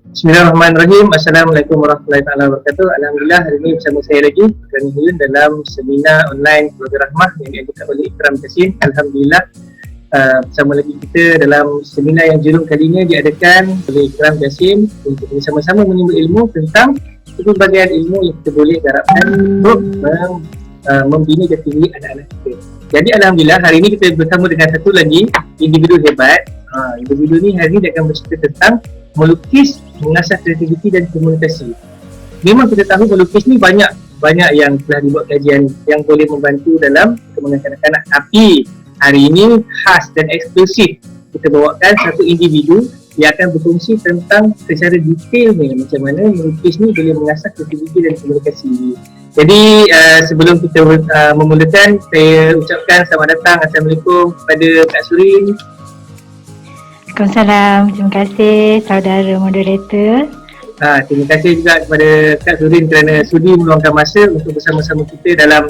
Bismillahirrahmanirrahim. Assalamualaikum warahmatullahi wabarakatuh. Alhamdulillah hari ini bersama saya lagi Tuan Hyun dalam seminar online Keluarga Rahmah yang diadakan oleh Ikram Kasim. Alhamdulillah bersama lagi kita dalam seminar yang jurung kali ini diadakan oleh Ikram Kasim untuk bersama-sama menyambut ilmu tentang pelbagai ilmu yang kita boleh garapkan untuk membina jati diri anak-anak kita. Jadi Alhamdulillah hari ini kita bersama dengan satu lagi individu hebat. Individu ni hari ini dia akan bercerita tentang melukis, mengasah kreativiti dan komunikasi. Memang kita tahu melukis ni banyak yang telah dibuat kajian yang boleh membantu dalam perkembangan kanak-kanak. Tapi hari ini khas dan eksklusif kita bawakan satu individu yang akan berfungsi tentang secara detailnya macam mana melukis ni boleh mengasah kreativiti dan komunikasi. Jadi sebelum kita memulakan, saya ucapkan selamat datang, Assalamualaikum kepada Kak Surin. Waalaikumsalam. Terima kasih saudara moderator. Terima kasih juga kepada Kak Surin kerana sudi meluangkan masa untuk bersama-sama kita dalam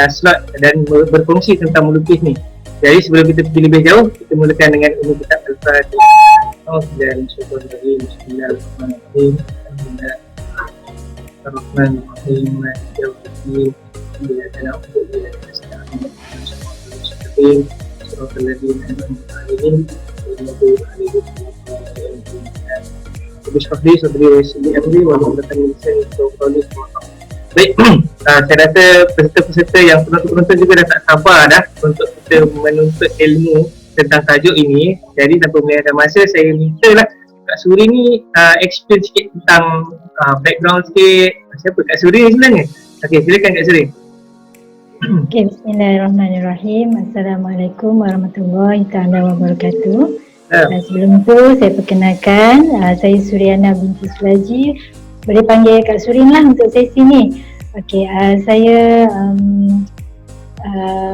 slot dan berfungsi tentang melukis ni. Jadi sebelum kita pergi lebih jauh, kita mulakan dengan umum kitab Al-Fatihah. Bismillahirrahmanirrahim. Bismillahirrahmanirrahim. Baik, saya rasa peserta-peserta yang penonton-penonton juga dah tak sabar dah untuk kita menuntut ilmu tentang tajuk ini. Jadi tanpa melengahkan masa, saya mintalah Kak Suri ni explain sikit tentang background sikit. Siapa Kak Suri ni sebenarnya? Okey, silakan Kak Suri. Okay, bismillahirrahmanirrahim. Assalamualaikum warahmatullahi wabarakatuh. Sebelum itu saya perkenalkan, saya Suryana binti Sulaji. Boleh panggil Kak Surin lah untuk sesi ni. Okey, saya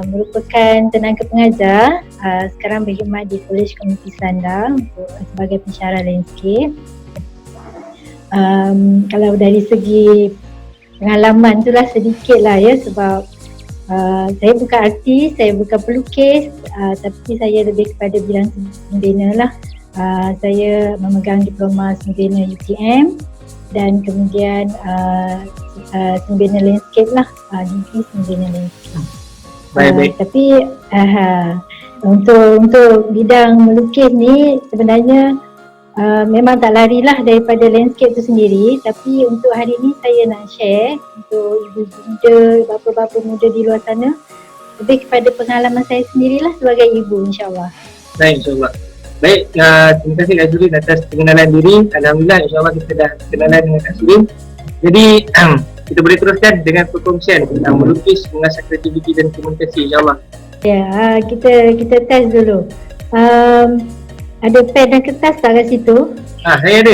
merupakan tenaga pengajar, sekarang berkhidmat di Kolej Komuniti Selanda sebagai pensyarah landscape. Kalau dari segi pengalaman tu lah sedikit lah ya, sebab saya bukan artis, saya bukan pelukis, tapi saya lebih kepada bidang sembena lah. Saya memegang diploma sembena UTM dan kemudian sembena landscape lah, degree sembena landscape. Baik. Tapi untuk bidang melukis ni sebenarnya memang tak larilah daripada landscape tu sendiri. Tapi untuk hari ni saya nak share untuk ibu-ibu muda, bapa-bapa muda di luar sana, lebih kepada pengalaman saya sendirilah sebagai ibu, insyaAllah. Baik, insyaAllah. Baik, terima kasih Kak Surin atas pengenalan diri. Alhamdulillah, insyaAllah kita dah kenalan dengan Kak Surin. Jadi kita boleh teruskan dengan perkongsian tentang melukis, mengasah kreativiti dan komunikasi, insyaAllah. Ya, kita test dulu. Ada pen dan kertas tak kat situ? Saya ada.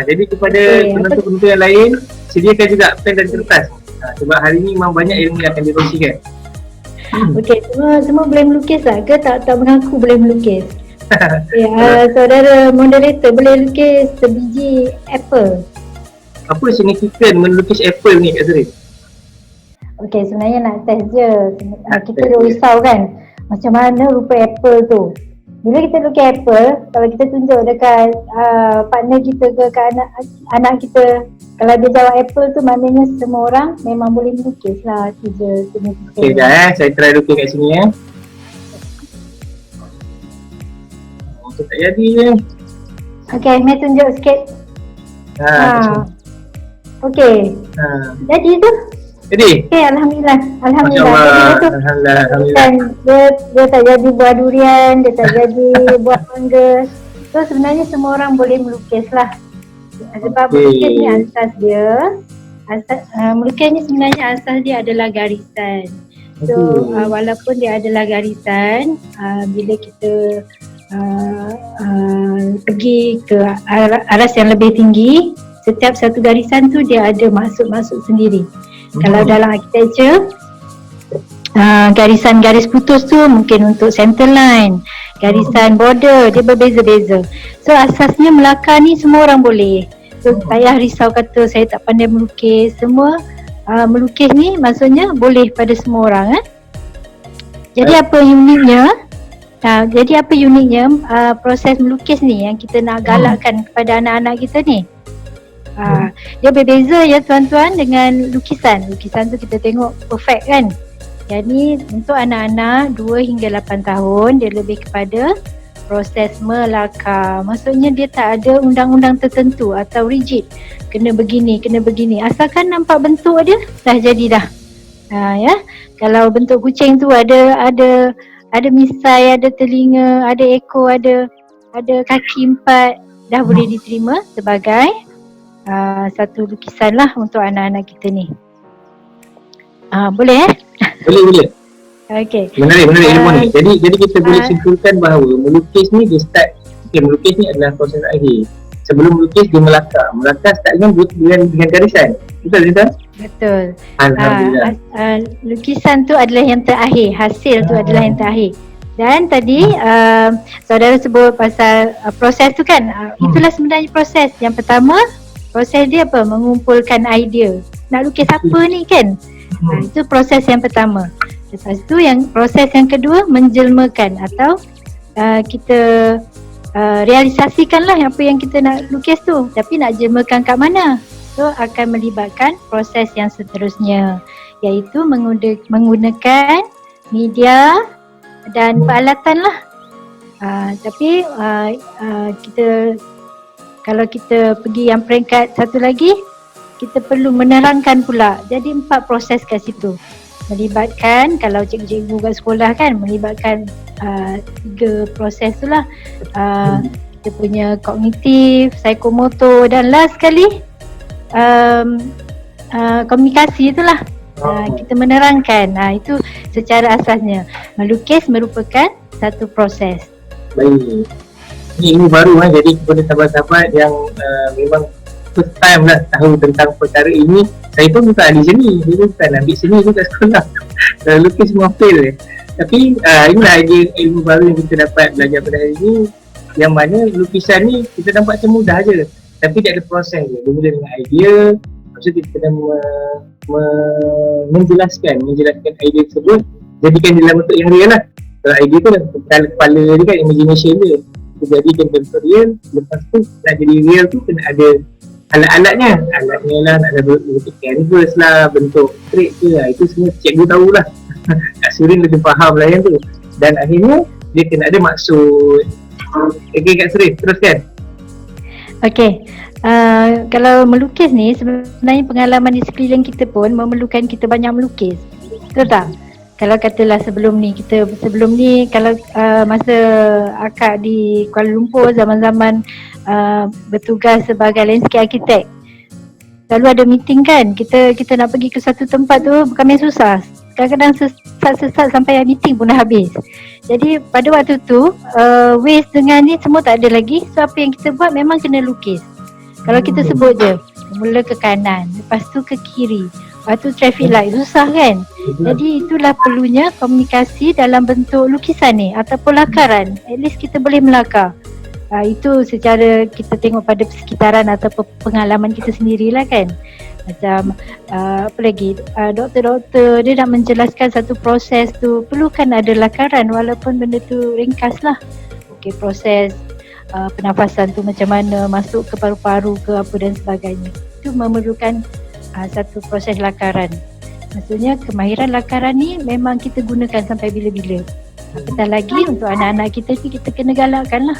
Jadi kepada penonton-penonton yang lain, sediakan juga pen dan kertas. Sebab hari ni memang banyak ilmu yang akan dikongsikan. Okey, semua boleh melukis tak ke? Tak mengaku boleh melukis. Saudara moderator, boleh lukis sebiji apple. Apa signifikan melukis apple ni Kak Suri? Okey, sebenarnya nak test je. Kita dah risau kan, macam mana rupa apple tu. Bila kita lukis apple, kalau kita tunjuk dekat partner kita ke anak kita, kalau dia jawab apple tu, maknanya semua orang memang boleh melukis lah. Itu je. Okey dah, saya try lukis kat sini tak jadi je. Okey, Mai tunjuk sikit. Okey. Jadi tu? Jadi? Okey, Alhamdulillah. Alhamdulillah. Dia tak jadi buah durian, dia tak jadi buah mangga. So sebenarnya semua orang boleh melukis lah. Sebab melukis ni asas dia. Melukis ni sebenarnya asas dia adalah garisan. So walaupun dia adalah garisan, bila kita pergi ke aras yang lebih tinggi, setiap satu garisan tu dia ada maksud-maksud sendiri. Kalau dalam architecture, garisan garis putus tu mungkin untuk center line, garisan border dia berbeza-beza. So asasnya melakar ni semua orang boleh. So tak payah risau kata saya tak pandai melukis. Semua melukis ni maksudnya boleh pada semua orang. Jadi apa yang uniknya, Jadi apa uniknya proses melukis ni yang kita nak galakkan kepada anak-anak kita ni. Dia berbeza ya tuan-tuan dengan lukisan. Lukisan tu kita tengok perfect kan. Yang ni untuk anak-anak 2 hingga 8 tahun dia lebih kepada proses melakar. Maksudnya dia tak ada undang-undang tertentu atau rigid. Kena begini, kena begini. Asalkan nampak bentuk dia dah jadi dah. Ya. Kalau bentuk kucing tu ada misai, ada telinga, ada ekor, ada kaki 4, dah boleh diterima sebagai satu lukisan lah untuk anak-anak kita ni. Boleh Boleh. Okey. Menarik ilmu ni. Jadi kita boleh simpulkan bahawa melukis ni dia start, melukis ni adalah proses akhir. Sebelum melukis dia melakar. Melakar start dengan garisan. Betul Rita? Betul. Alhamdulillah. Lukisan tu adalah yang terakhir, hasil tu adalah yang terakhir. Dan tadi saudara sebut pasal proses tu kan. Itulah sebenarnya proses. Yang pertama, proses dia apa? Mengumpulkan idea. Nak lukis apa ni kan? Itu proses yang pertama. Lepas tu proses yang kedua, menjelmakan atau kita realisasikanlah apa yang kita nak lukis tu. Tapi nak jelmakan kat mana? So akan melibatkan proses yang seterusnya, iaitu menggunakan media dan peralatan lah. Tapi kita kalau kita pergi yang peringkat satu lagi, kita perlu menerangkan pula. Jadi 4 proses kat situ. Melibatkan, kalau cikgu-cikgu kat sekolah kan, melibatkan 3 proses tu lah. Kita punya kognitif, psikomotor dan last sekali komunikasi itulah. Kita menerangkan. Itu secara asasnya. Melukis merupakan satu proses. Baik. Ini ilmu baru jadi kepada sahabat-sahabat yang memang first time lah tahu tentang perkara ini. Saya pun bukan ahli seni, saya bukan ambil seni pun kat sekolah. Lukis semua fail. Tapi inilah ilmu baru yang kita dapat belajar pada hari ini, yang mana lukisan ni kita nampak macam mudah je, tapi dia ada proses dia. Dia mula dengan idea, lepas tu kita kena menjelaskan idea tersebut, jadikan dalam bentuk yang real lah. Kalau idea tu dalam kepala dia kan, imagination dia, kita jadikan bentuk real. Lepas tu nak jadi real tu kena ada alat-alatnya lah, nak ada bentuk canvas lah, bentuk straight ke lah. Itu semua cikgu tahulah. Kak Surin lebih faham lah yang tu. Dan akhirnya dia kena ada maksud. Okay Kak Surin, teruskan. Okay, kalau melukis ni sebenarnya pengalaman di sekeliling kita pun memerlukan kita banyak melukis. Betul tak? Kalau katalah sebelum ni kalau masa akak di Kuala Lumpur zaman-zaman bertugas sebagai landscape architect, selalu ada meeting kan, kita nak pergi ke satu tempat tu bukan main susah. Kadang-kadang sesat sampai meeting pun dah habis. Jadi pada waktu tu waste dengan ni semua tak ada lagi. So apa yang kita buat memang kena lukis. Kalau kita sebut je, mula ke kanan, lepas tu ke kiri, lepas tu traffic light, susah kan? Jadi itulah perlunya komunikasi dalam bentuk lukisan ni ataupun lakaran. At least kita boleh melakar. Itu secara kita tengok pada persekitaran ataupun pengalaman kita sendirilah kan. Macam apa lagi, doktor-doktor dia nak menjelaskan satu proses tu perlukan ada lakaran walaupun benda tu ringkas lah. Okay, proses pernafasan tu macam mana, masuk ke paru-paru ke apa dan sebagainya. Itu memerlukan satu proses lakaran. Maksudnya kemahiran lakaran ni memang kita gunakan sampai bila-bila. Apatah lagi untuk anak-anak kita ni kita kena galakkan lah.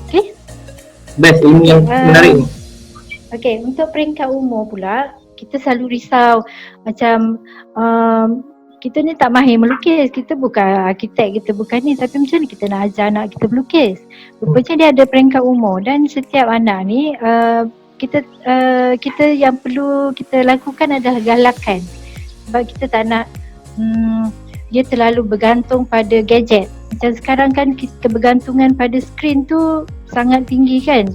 Okay. Best, ilmu yang menarik ni. Okay, untuk peringkat umur pula, kita selalu risau macam kita ni tak mahir melukis, kita bukan arkitek, kita bukan ni, tapi macam ni kita nak ajar anak kita melukis. Rupanya dia ada peringkat umur dan setiap anak ni kita yang perlu kita lakukan adalah galakan. Sebab kita tak nak dia terlalu bergantung pada gadget. Macam sekarang kan kebergantungan pada skrin tu sangat tinggi kan.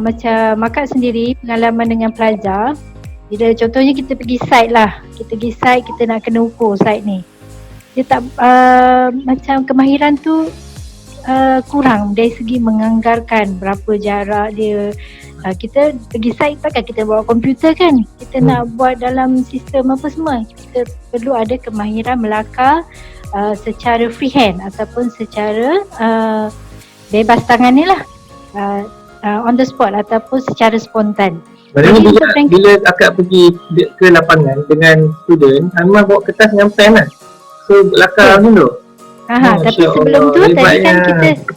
Macam Makak sendiri pengalaman dengan pelajar, bila contohnya kita pergi site lah, kita nak kena ukur site ni, dia tak macam kemahiran tu kurang dari segi menganggarkan berapa jarak dia. Kita pergi site takkan kita bawa komputer kan, kita nak buat dalam sistem apa semua, kita perlu ada kemahiran melakar secara freehand ataupun secara bebas tangan ni lah, on the spot ataupun secara spontan. Maksudnya Jadi bila, untuk ranking- bila akak pergi ke lapangan dengan student, Anwar bawa kertas dengan pen lah. So lakar dulu. Tapi Masya sebelum Allah, tu tadi kan hebatnya. kita,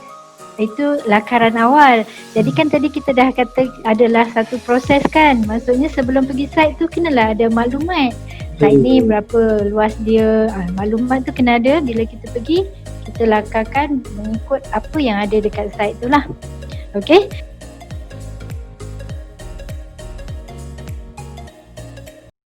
itu lakaran awal. Jadi kan tadi kita dah kata adalah satu proses kan. Maksudnya sebelum pergi site tu kenalah ada maklumat. Site ni berapa luas dia, maklumat tu kena ada. Bila kita pergi, kita lakarkan mengikut apa yang ada dekat site tu lah. Okay,